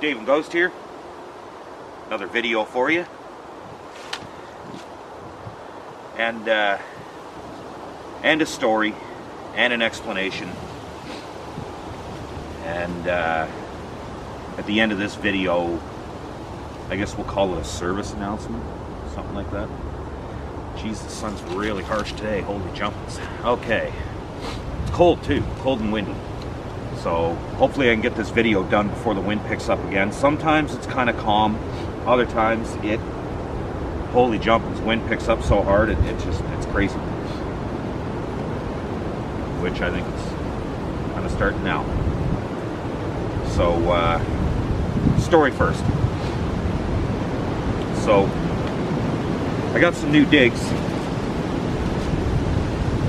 Dave and Ghost here. Another video for you. And a story and an explanation. And at the end of this video, I guess we'll call it a service announcement, something like that. Jeez, the sun's really harsh today. Holy jumpers. Okay. It's cold too, cold and windy. So hopefully I can get this video done before the wind picks up again. Sometimes it's kind of calm. Other times holy jumpers, wind picks up so hard, it's crazy. Which I think it's kind of starting now. So, story first. So, I got some new digs,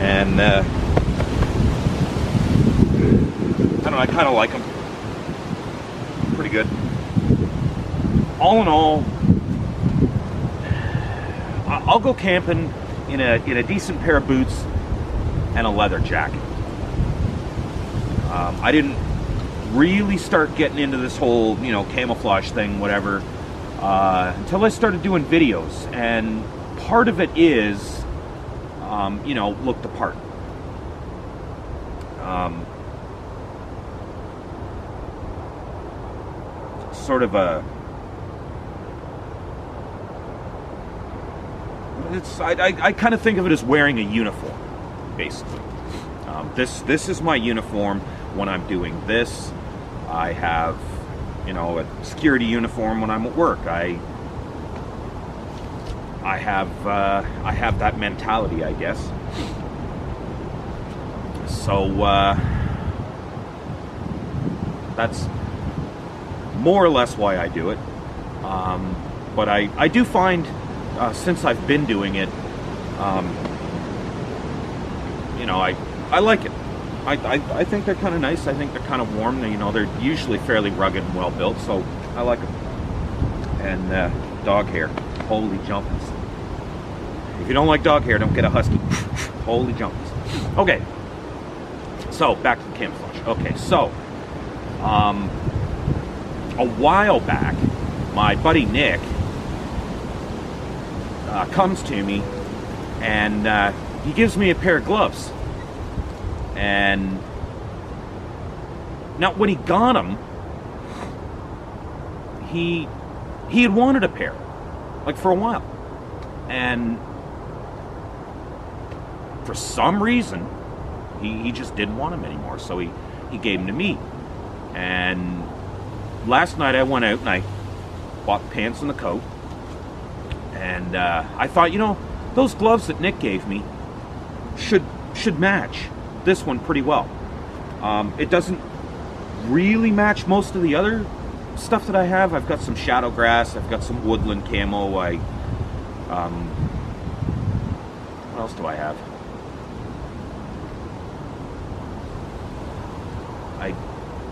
and I don't know, I kind of like them. Pretty good. All in all, I'll go camping in a decent pair of boots and a leather jacket. I didn't really start getting into this whole, camouflage thing, whatever, until I started doing videos. And part of it is, look the part. Sort of I kind of think of it as wearing a uniform, basically. This is my uniform when I'm doing this. I have, a security uniform when I'm at work. I have that mentality, I guess. So that's more or less why I do it. But I do find, since I've been doing it, I like it. I think they're kind of nice. I think they're kind of warm. They're usually fairly rugged and well built, so I like them. And dog hair, holy jumpers. If you don't like dog hair, don't get a husky. Holy jumpers. Okay, so back to the camouflage. Okay, so a while back, my buddy Nick comes to me and he gives me a pair of gloves. And now when he got them, he had wanted a pair, like, for a while. And for some reason, he just didn't want them anymore. So he gave them to me. And last night I went out and I bought the pants and the coat. And I thought, those gloves that Nick gave me should match this one pretty well. It doesn't really match most of the other stuff that I have. I've got some shadow grass, I've got some woodland camo, what else do I have?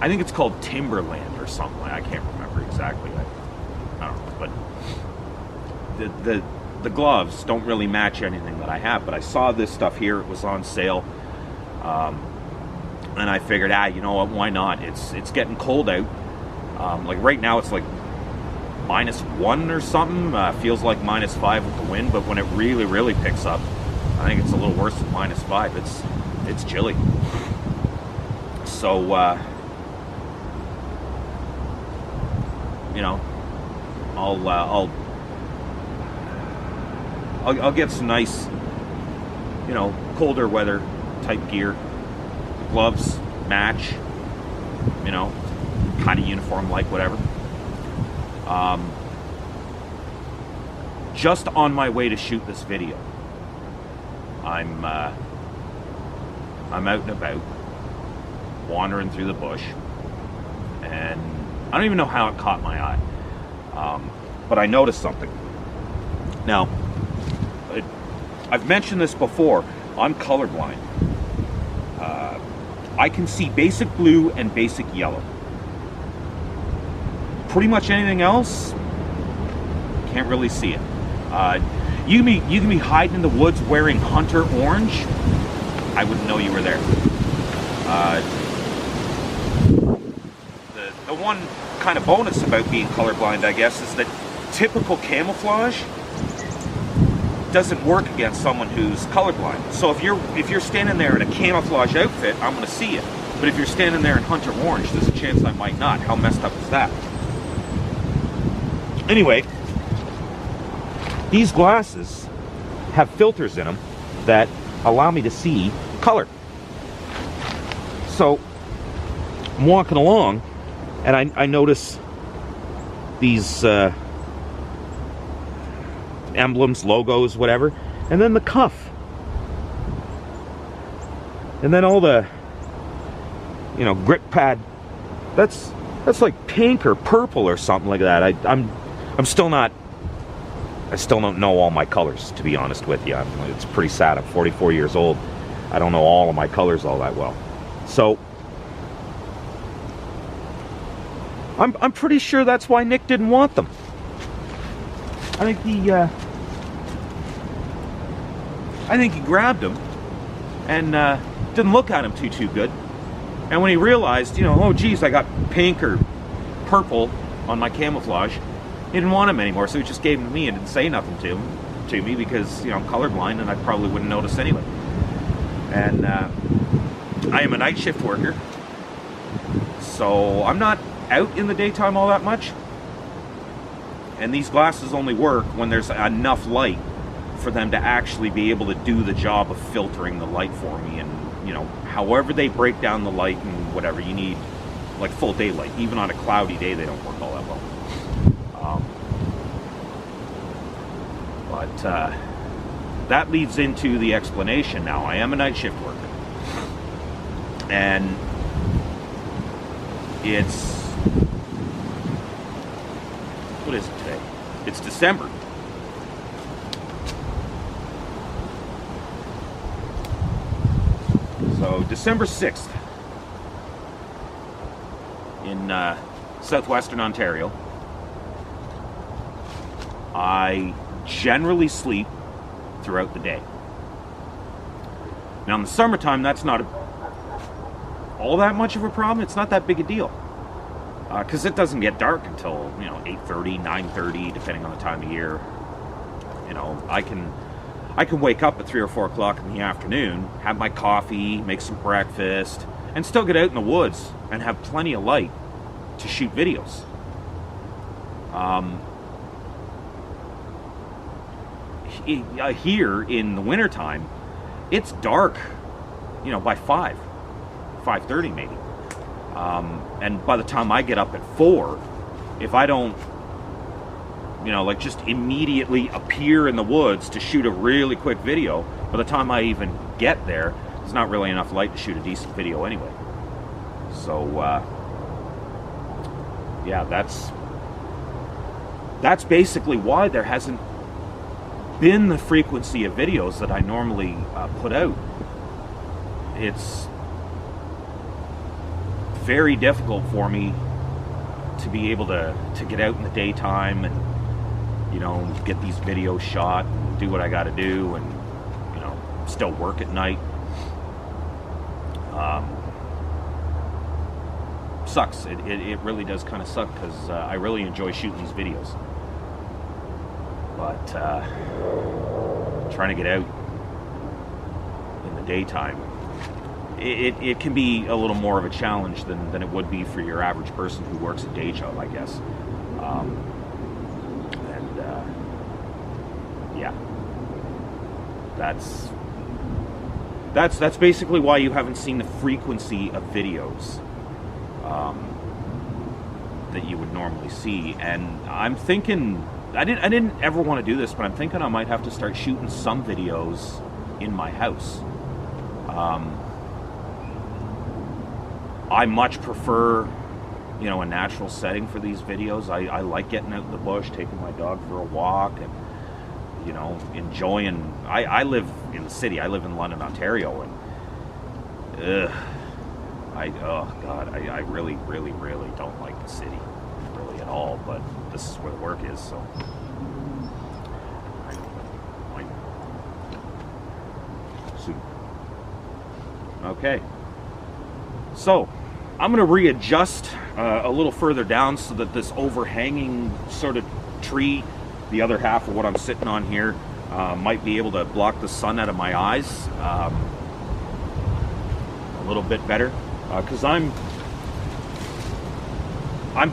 I think it's called Timberland or something. I can't remember exactly. I don't know, but the gloves don't really match anything that I have. But I saw this stuff here, it was on sale. And I figured, you know what, why not? It's getting cold out. Like right now it's like -1 or something. Feels like -5 with the wind, but when it really, really picks up, I think it's a little worse than -5. It's chilly. So, I'll get some nice, colder weather type gear. Gloves match, kind of uniform, like, whatever. Just on my way to shoot this video, I'm out and about, wandering through the bush, and I don't even know how it caught my eye, but I noticed something. Now, I've mentioned this before. I'm colorblind. I can see basic blue and basic yellow. Pretty much anything else, can't really see it. You can be hiding in the woods wearing hunter orange. I wouldn't know you were there. The one kind of bonus about being colorblind, I guess, is that typical camouflage doesn't work against someone who's colorblind. So if you're standing there in a camouflage outfit, I'm going to see it. But if you're standing there in hunter orange, there's a chance I might not. How messed up is that? Anyway, these glasses have filters in them that allow me to see color. So I'm walking along and I notice these emblems, logos, whatever, and then the cuff, and then all the, you know, grip pad. That's like pink or purple or something like that. I still don't know all my colors, to be honest with you. It's pretty sad. I'm 44 years old. I don't know all of my colors all that well. So I'm pretty sure that's why Nick didn't want them. I think he grabbed them and didn't look at him too good. And when he realized, you know, oh geez, I got pink or purple on my camouflage, he didn't want them anymore, so he just gave them to me and didn't say nothing to me because, you know, I'm colorblind and I probably wouldn't notice anyway. And I am a night shift worker, so I'm not out in the daytime all that much. And these glasses only work when there's enough light for them to actually be able to do the job of filtering the light for me. And, you know, however they break down the light and whatever, you need like full daylight. Even on a cloudy day, they don't work all that well. But that leads into the explanation now. I am a night shift worker. And it's, what is it today? It's December. So December 6th in southwestern Ontario. I generally sleep throughout the day. Now in the summertime, that's not all that much of a problem. It's not that big a deal. Because it doesn't get dark until, you know, 8:30, 9:30, depending on the time of year. You know, I can wake up at 3 or 4 o'clock in the afternoon, have my coffee, make some breakfast, and still get out in the woods and have plenty of light to shoot videos. Here in the wintertime, it's dark, you know, by 5:30 maybe. And by the time I get up at 4, if I don't, you know, like just immediately appear in the woods to shoot a really quick video, by the time I even get there, there's not really enough light to shoot a decent video anyway. So, yeah, that's basically why there hasn't been the frequency of videos that I normally put out. It's very difficult for me to be able to get out in the daytime and, you know, get these videos shot and do what I got to do, and, you know, still work at night. Sucks. It really does kind of suck, because I really enjoy shooting these videos. But trying to get out in the daytime, it can be a little more of a challenge than it would be for your average person who works a day job, I guess. Yeah, that's basically why you haven't seen the frequency of videos that you would normally see. And I'm thinking, I didn't ever want to do this, but I'm thinking I might have to start shooting some videos in my house. I much prefer, you know, a natural setting for these videos. I like getting out in the bush, taking my dog for a walk, and, you know, enjoying. I live in the city. I live in London, Ontario, and oh God, I really don't like the city, really at all. But this is where the work is, so. Okay. So, I'm going to readjust a little further down so that this overhanging sort of tree, the other half of what I'm sitting on here, might be able to block the sun out of my eyes a little bit better, because I'm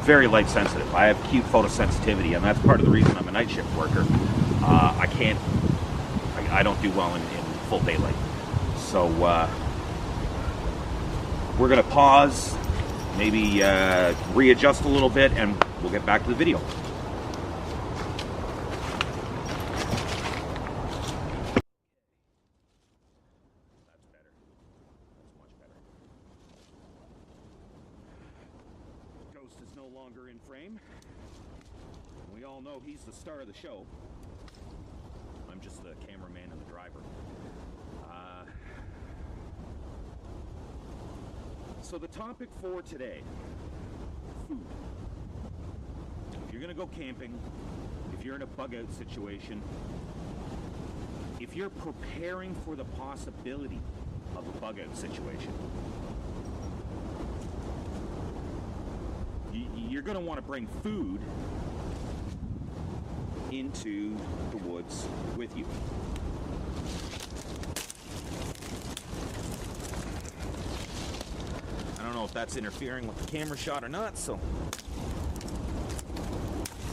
very light sensitive. I have acute photosensitivity, and that's part of the reason I'm a night shift worker. I don't do well in full daylight. So we're going to pause, maybe readjust a little bit, and we'll get back to the video. That's better. That's much better. Ghost is no longer in frame. We all know he's the star of the show. I'm just the cameraman and the driver. So the topic for today, food. If you're gonna go camping, if you're in a bug out situation, if you're preparing for the possibility of a bug out situation, you're gonna want to bring food into the woods with you. I don't know if that's interfering with the camera shot or not, so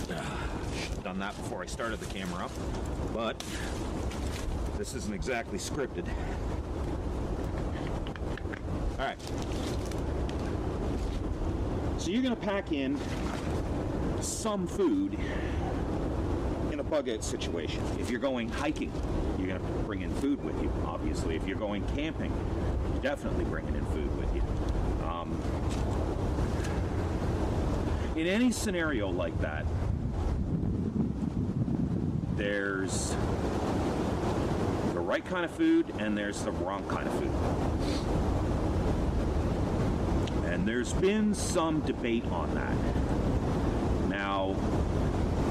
should have done that before I started the camera up, but this isn't exactly scripted. Alright, so you're going to pack in some food in a bug out situation. If you're going hiking, you're going to bring in food with you. Obviously, if you're going camping, you're definitely bringing in food with you. In any scenario like that, there's the right kind of food and there's the wrong kind of food. And there's been some debate on that. Now,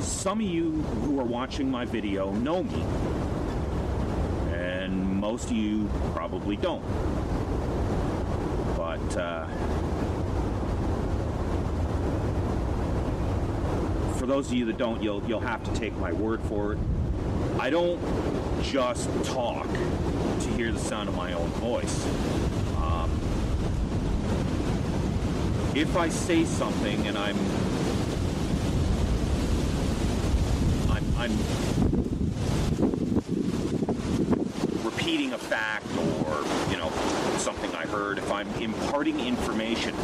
some of you who are watching my video know me, and most of you probably don't. But for those of you that don't, you'll have to take my word for it. I don't just talk to hear the sound of my own voice. If I say something and I'm repeating a fact or, something I heard, if I'm imparting information,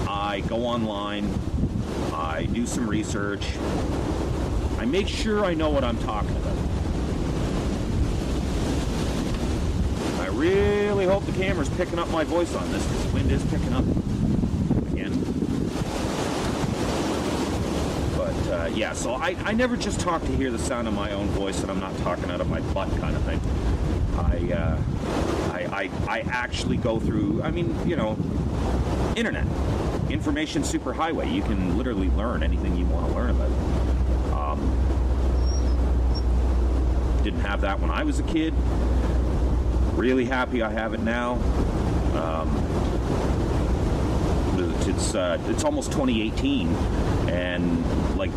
I go online, I do some research, I make sure I know what I'm talking about. I really hope the camera's picking up my voice on this, because the wind is picking up again. But yeah, so I never just talk to hear the sound of my own voice and I'm not talking out of my butt kind of thing. I actually go through, internet. Information superhighway. You can literally learn anything you want to learn about. Didn't have that when I was a kid. Really happy I have it now. It's almost 2018, and like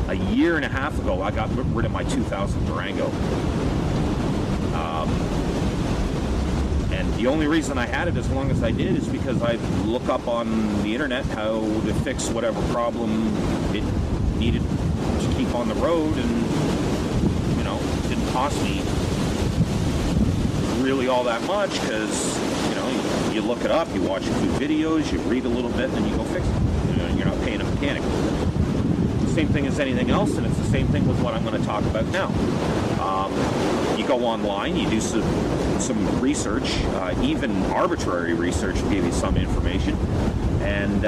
a year and a half ago, I got rid of my 2000 Durango. And the only reason I had it as long as I did is because I look up on the internet how to fix whatever problem it needed to keep on the road, and it didn't cost me really all that much, because you look it up, you watch a few videos, you read a little bit, and then you go fix it. You're not paying a mechanic. The same thing as anything else, and it's the same thing with what I'm going to talk about now. You go online, you do some research, even arbitrary research will give you some information, and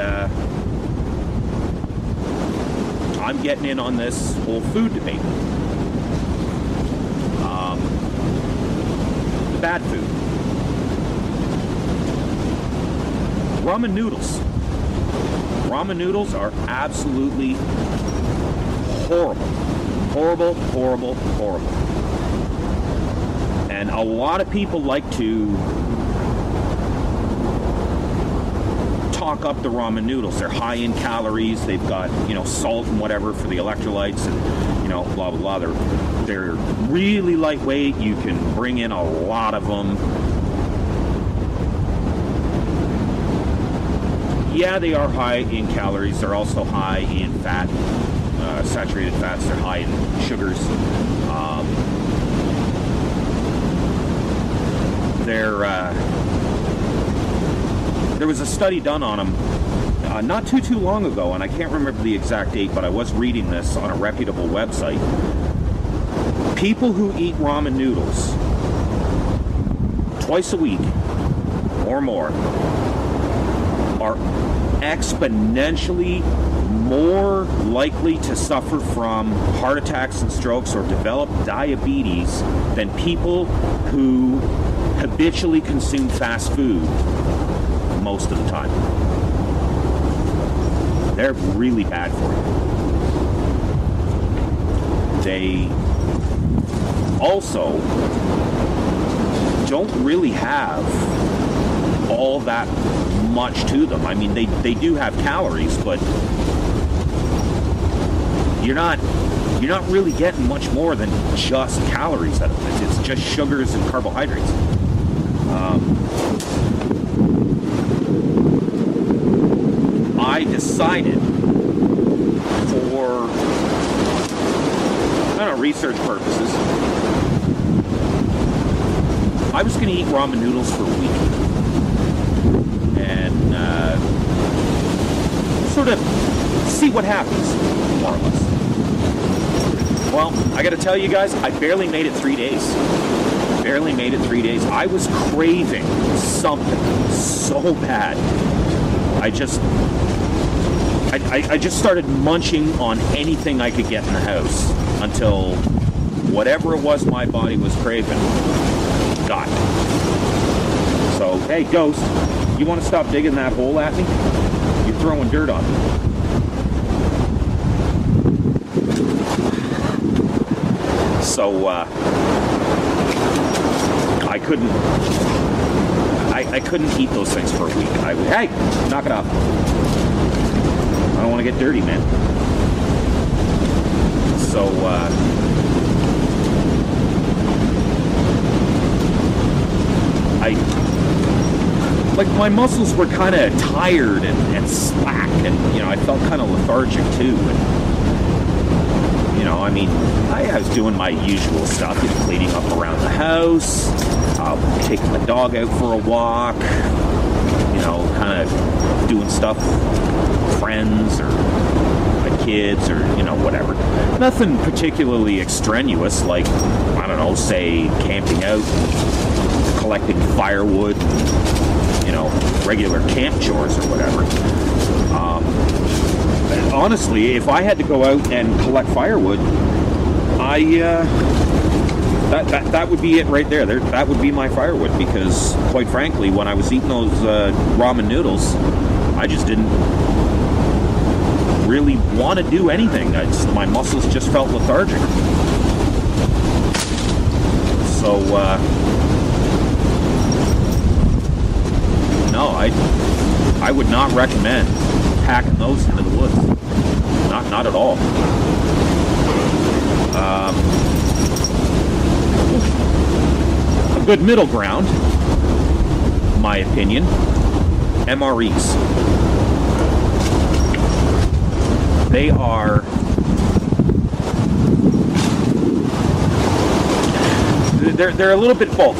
I'm getting in on this whole food debate. The bad food. Ramen noodles. Ramen noodles are absolutely horrible. Horrible, horrible, horrible. And a lot of people like to talk up the ramen noodles. They're high in calories. They've got, salt and whatever for the electrolytes and, blah, blah, blah. They're really lightweight. You can bring in a lot of them. Yeah, they are high in calories. They're also high in fat, saturated fats. They're high in sugars. There was a study done on them not too long ago, and I can't remember the exact date, but I was reading this on a reputable website. People who eat ramen noodles twice a week or more are exponentially more likely to suffer from heart attacks and strokes or develop diabetes than people who habitually consume fast food most of the time. They're really bad for you. They also don't really have all that much to them. I mean, they do have calories, but you're not really getting much more than just calories out of it. It's just sugars and carbohydrates. I decided for, research purposes, I was going to eat ramen noodles for a week and sort of see what happens, more or less. Well, I got to tell you guys, I barely made it 3 days. I was craving something so bad. I just started munching on anything I could get in the house until whatever it was my body was craving got it. So, hey, Ghost, you want to stop digging that hole at me? You're throwing dirt on me. So, I couldn't eat those things for a week. Hey, knock it off. I don't want to get dirty, man. So, my muscles were kind of tired and slack, and, I felt kind of lethargic too. And, I was doing my usual stuff, cleaning up around the house, taking the dog out for a walk, kind of doing stuff with friends or my kids or, whatever. Nothing particularly extraneous, like, say camping out, collecting firewood, regular camp chores or whatever. Honestly, if I had to go out and collect firewood, that would be it right there. That would be my firewood, because quite frankly, when I was eating those ramen noodles, I just didn't really want to do anything. My muscles just felt lethargic. So, no, I would not recommend packing those into the woods. Not at all. A good middle ground, in my opinion, MREs. They're a little bit bulky.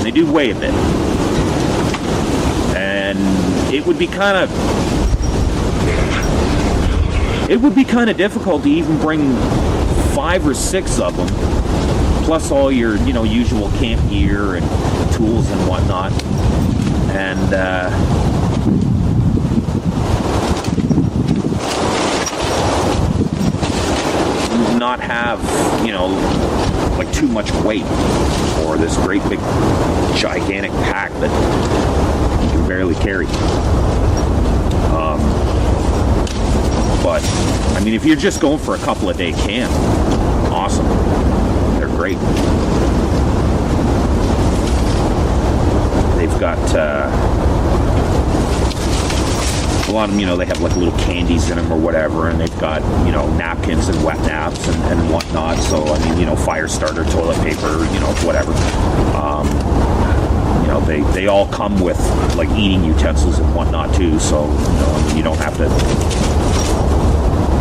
They do weigh a bit. And it would be kind of difficult to even bring 5 or 6 of them, plus all your usual camp gear and tools and whatnot, and not have like too much weight, or this great big gigantic pack that you can barely carry. But if you're just going for a couple of day camp, awesome. They're great. They've got lot of them, they have like little candies in them or whatever, and they've got, napkins and wet naps and whatnot. So, I mean, fire starter, toilet paper, whatever. They all come with like eating utensils and whatnot too. So, you don't have to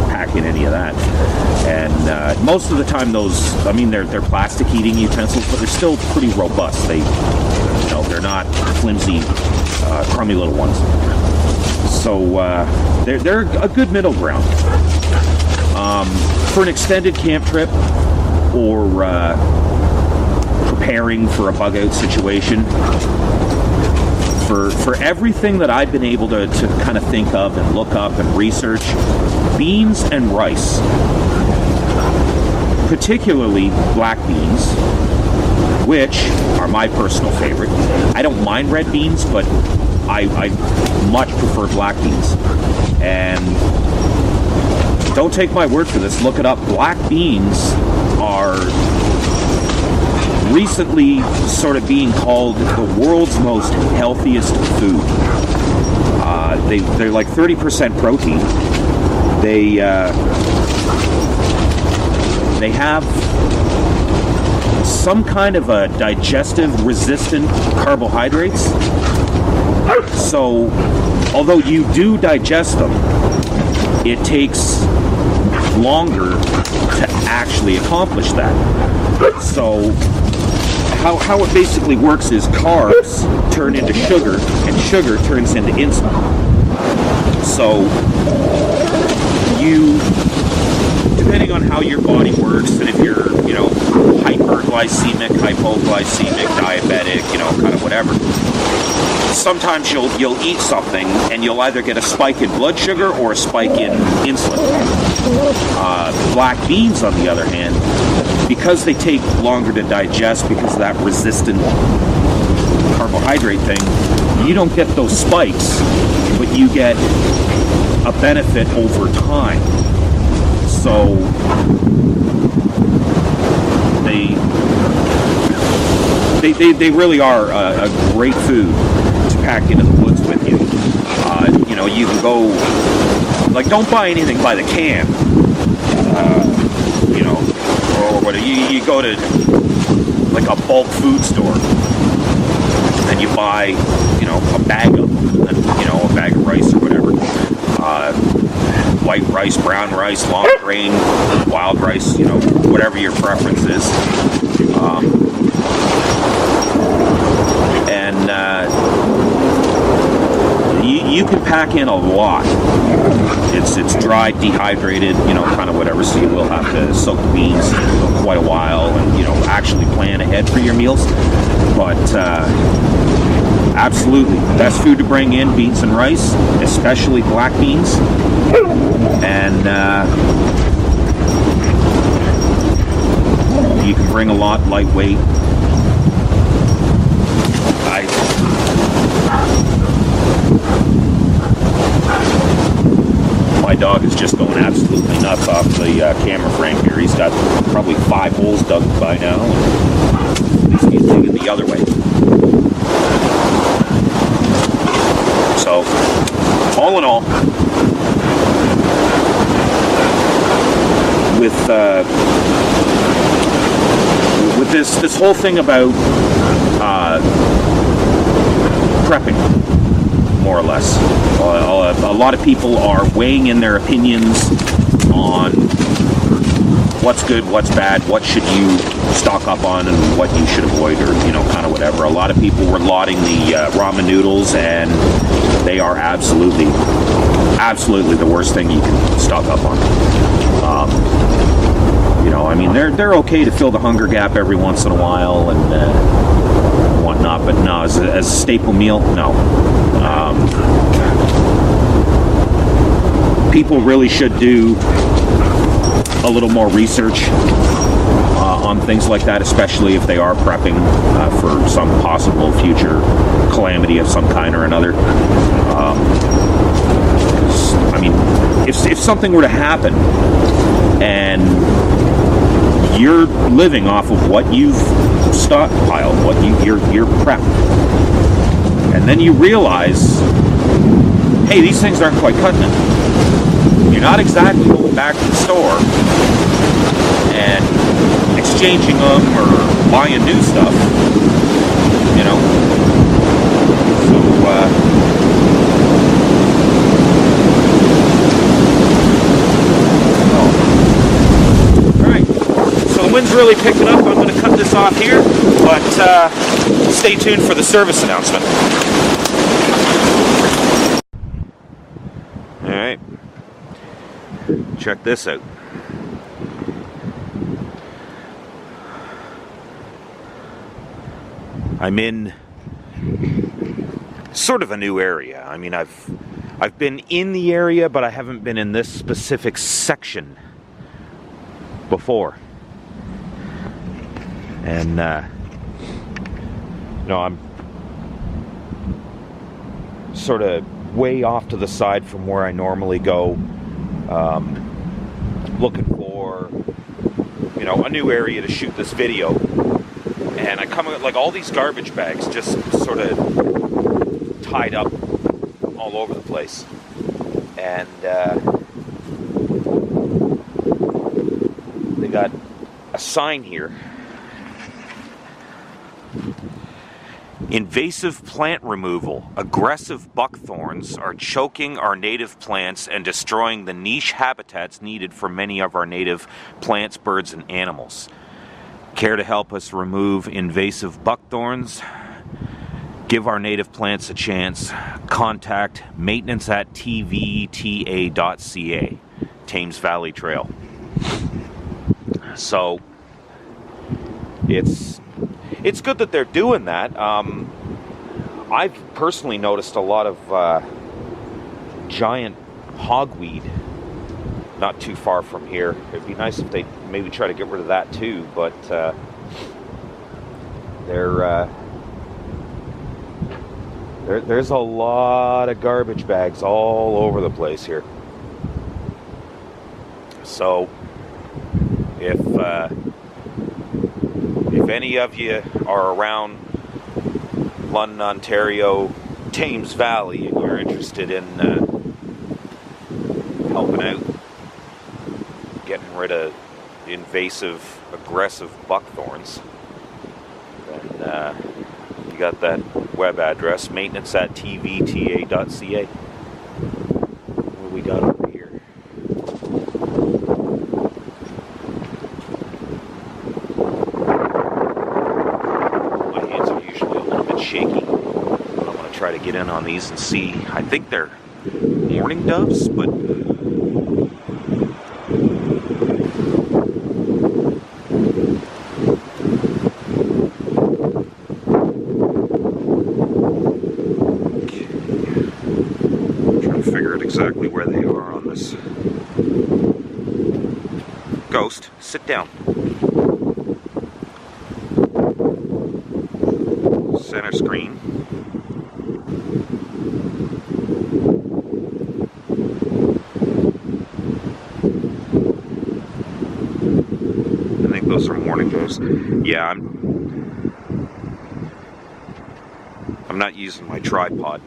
pack in any of that. And most of the time they're plastic eating utensils, but they're still pretty robust. They're not flimsy, crummy little ones. So they're a good middle ground. For an extended camp trip or preparing for a bug out situation, for everything that I've been able to kind of think of and look up and research, beans and rice, particularly black beans, which are my personal favorite. I don't mind red beans, but I much prefer black beans. And don't take my word for this, look it up. Black beans are recently sort of being called the world's most healthiest food. They're like 30% protein. They have some kind of a digestive resistant carbohydrates. So, although you do digest them, it takes longer to actually accomplish that. So, how it basically works is carbs turn into sugar, and sugar turns into insulin. So, depending on how your body works, and if you're, hyperglycemic, hypoglycemic, diabetic, kind of whatever, sometimes you'll eat something and you'll either get a spike in blood sugar or a spike in insulin. Black beans, on the other hand, because they take longer to digest because of that resistant carbohydrate thing, you don't get those spikes, but you get a benefit over time. So they really are a great food to pack into the woods with you. You can go, like, don't buy anything by the can. Or what you go to like a bulk food store and you buy, a bag of rice or whatever. White rice, brown rice, long grain, wild rice, whatever your preference is. You can pack in a lot. It's dried, dehydrated, kind of whatever, so you will have to soak the beans for quite a while and, actually plan ahead for your meals. But absolutely, best food to bring in, beans and rice, especially black beans. And you can bring a lot lightweight. My dog is just going absolutely nuts off the camera frame here. He's got probably 5 holes dug by now. At least he's digging the other way. So, all in all, with this whole thing about prepping, more or less, a lot of people are weighing in their opinions on what's good, what's bad, what should you stock up on, and what you should avoid, or kind of whatever. A lot of people were lauding the ramen noodles, and they are absolutely the worst thing you can stock up on. They're okay to fill the hunger gap every once in a while and whatnot, but no, as a staple meal, no. People really should do a little more research on things like that, especially if they are prepping for some possible future calamity of some kind or another. If something were to happen and you're living off of what you've stockpiled, what you're prepped, and then you realize hey, these things aren't quite cutting it. You're not exactly going back to the store and exchanging them or buying new stuff, you know. Alright, so the wind's really picking up. I'm going to cut this off here, but stay tuned for the service announcement. Alright, check this out. I'm in sort of a new area. I mean, I've been in the area, but I haven't been in this specific section before. And you know, I'm sort of way off to the side from where I normally go, looking for, you know, a new area to shoot this video. And I come like all these garbage bags just sort of tied up all over the place. And they got a sign here. Invasive plant removal. Aggressive buckthorns are choking our native plants and destroying the niche habitats needed for many of our native plants, birds, and animals. Care to help us remove invasive buckthorns? Give our native plants a chance. Contact maintenance@tvta.ca, Thames Valley Trail. So it's good that they're doing that. I've personally noticed a lot of giant hogweed not too far from here. It'd be nice if they maybe try to get rid of that too, but there's a lot of garbage bags all over the place here. So if any of you are around London, Ontario, Thames Valley, and you're interested in helping out, getting rid of invasive, aggressive buckthorns, then you got that web address, maintenance@tvta.ca. What we got over here? My hands are usually a little bit shaky. I'm going to try to get in on these and see. I think they're mourning doves, but exactly where they are on this. Ghost, sit down. Center screen. I think those are morning ghosts. Yeah, I'm not using my tripod.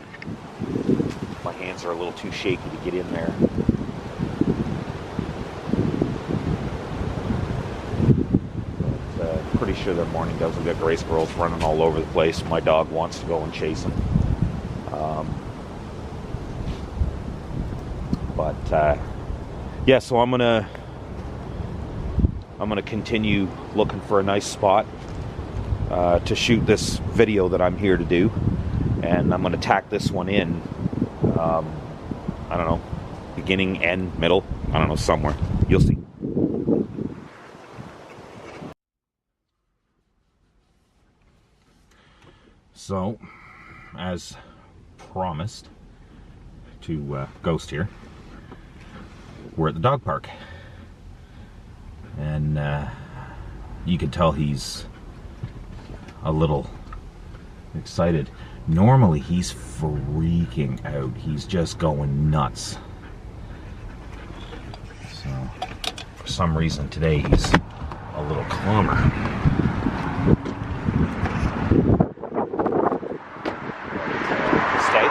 My hands are a little too shaky to get in there. But pretty sure they're mourning doves. We've got gray squirrels running all over the place. My dog wants to go and chase them. Yeah, so I'm gonna continue looking for a nice spot to shoot this video that I'm here to do, and I'm gonna tack this one in. I don't know, beginning, end, middle, I don't know, somewhere. You'll see. So, as promised to Ghost here, we're at the dog park. And you can tell he's a little excited. Normally he's freaking out. He's just going nuts. So for some reason today he's a little calmer. Stay.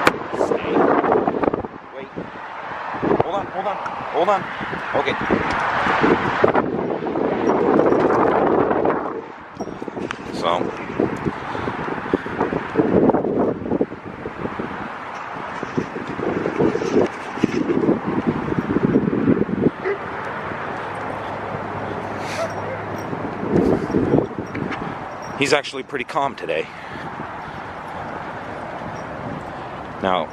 hold on. Okay. So. He's actually pretty calm today. Now,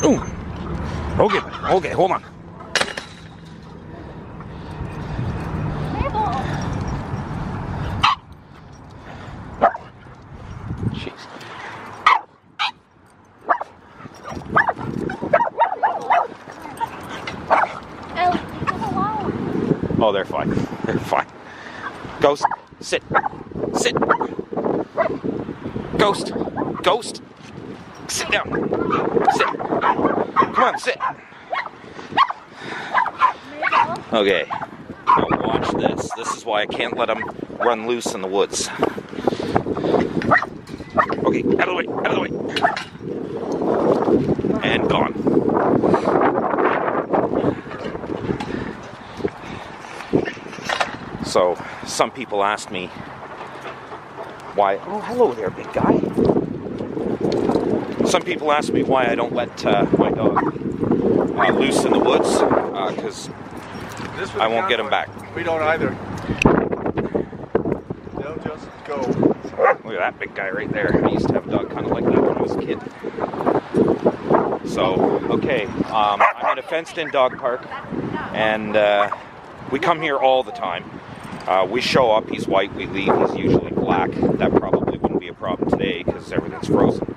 ooh. Okay, hold on. Jeez. Oh, they're fine. They're fine. Ghost, sit. Sit. Ghost. Ghost. Sit down. Sit. Come on, sit. Okay. Now watch this. This is why I can't let them run loose in the woods. Okay, out of the way, out of the way. And gone. So, some people ask me why... Oh, hello there, big guy. Some people ask me why I don't let my dog loose in the woods, because I won't get him back. We don't either. They'll just go. Look at that big guy right there. I used to have a dog kind of like that when I was a kid. So, okay, I'm in a fenced-in dog park, and we come here all the time. We show up, he's white, we leave, he's usually black. That probably wouldn't be a problem today because everything's frozen.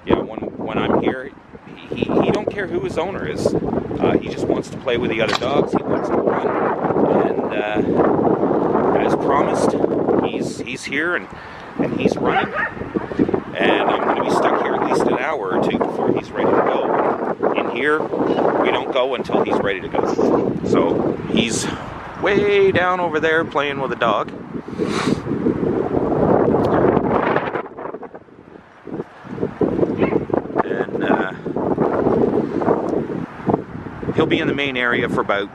Yeah, when I'm here, he don't care who his owner is. He just wants to play with the other dogs, he wants to run, and as promised, he's here and he's running, and I'm going to be stuck here at least an hour or two before he's ready to go. In here, we don't go until he's ready to go. So he's way down over there playing with a dog. And he'll be in the main area for about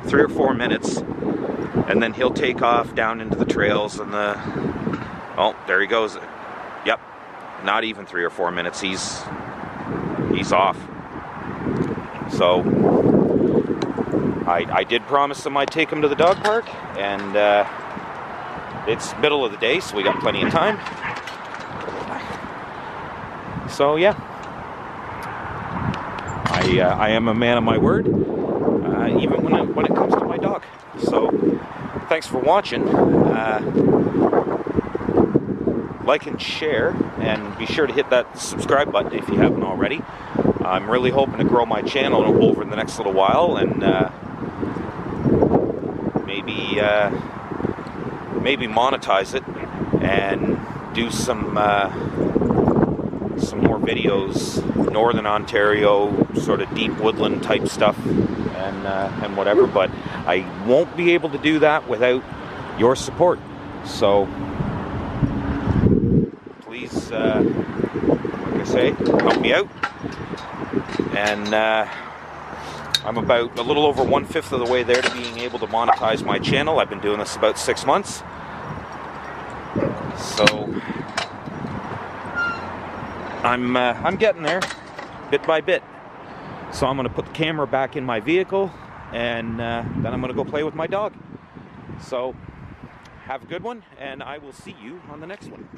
3 or 4 minutes, and then he'll take off down into the trails and the... Oh, there he goes. Yep, not even 3 or 4 minutes. He's off. So I did promise him I'd take him to the dog park, and it's middle of the day, so we got plenty of time. So yeah, I am a man of my word, even when it comes to my dog. So thanks for watching. Like and share, and be sure to hit that subscribe button if you haven't already. I'm really hoping to grow my channel over the next little while, and maybe monetize it and do some more videos, Northern Ontario, sort of deep woodland type stuff, and whatever. But I won't be able to do that without your support. So please, like I say, help me out. And I'm about a little over 1/5 of the way there to being able to monetize my channel. I've been doing this about 6 months. So I'm getting there, bit by bit. So I'm going to put the camera back in my vehicle, and then I'm going to go play with my dog. So have a good one, and I will see you on the next one.